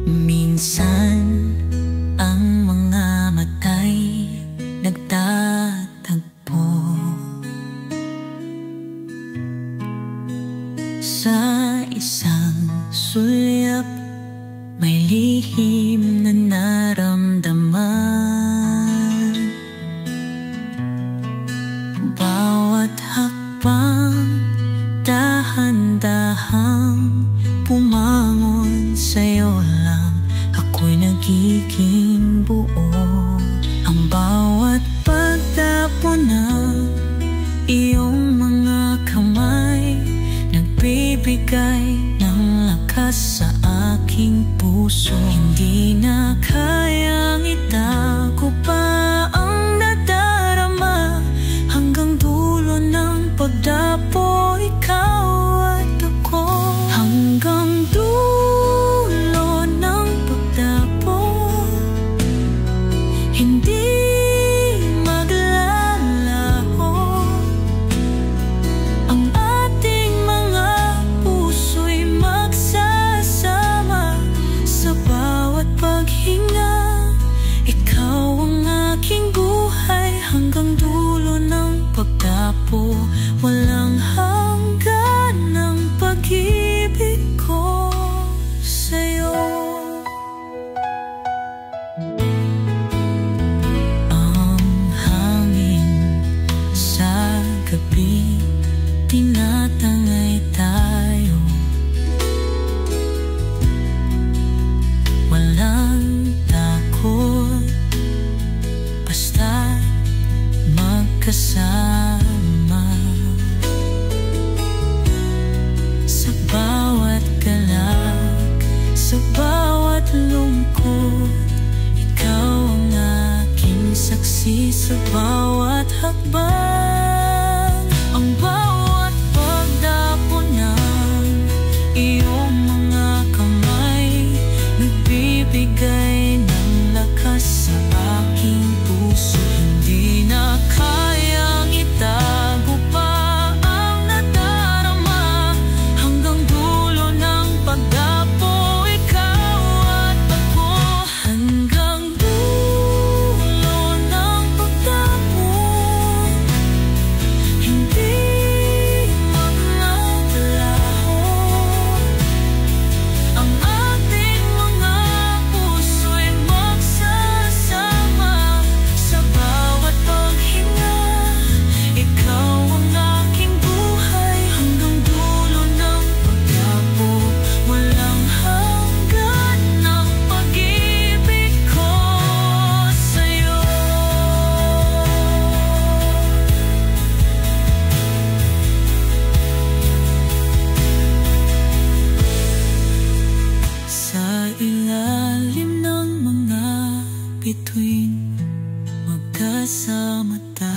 Minsan ang mga mata'y nagtatagpo sa isang sulyap, may lihim na naramdaman. Bawat hakbang, dahan-dahang pumangon sa'yo lang, ako'y nagiging buo. Ang bawat pagtapo ng iyong mga kamay, nagbibigay ng lakas sa aking puso. Hindi na kayang itago pa ang nadarama, hanggang dulo ng pagdapo, ikaw at ako. Hanggang dulo ng pagdapo, hindi maglalaho ang ating mga puso'y magsasama. Sa bawat paghinga, ikaw ang aking buhay. Hanggang dulo ng pagdapo, walang hanggan ng pag-ibig ko sa'yo. Ang hangin sa gabi, tinatangay tayo. Walang takot, basta magkasama. Sa bawat galak, sa bawat lungkot, ikaw ang aking saksi. Sa bawat hakbang, ang bawat pagdapo ng iyong mga kamay, nagbibigay ng lakas sa aking puso. Hindi na kayang itago pa ang nadarama, hanggang dulo ng pagdapo, ikaw at ako. Hanggang dulo ng pagdapo, hindi maglalaho ang ating mga puso'y magsasama. Sa bawat paghinga, ikaw ang aking buhay. Hanggang dulo ng pagdapo, walang hanggan ng pag-ibig ko sa'yo. Sa ilalim ng mga bituin, magkasama tayo.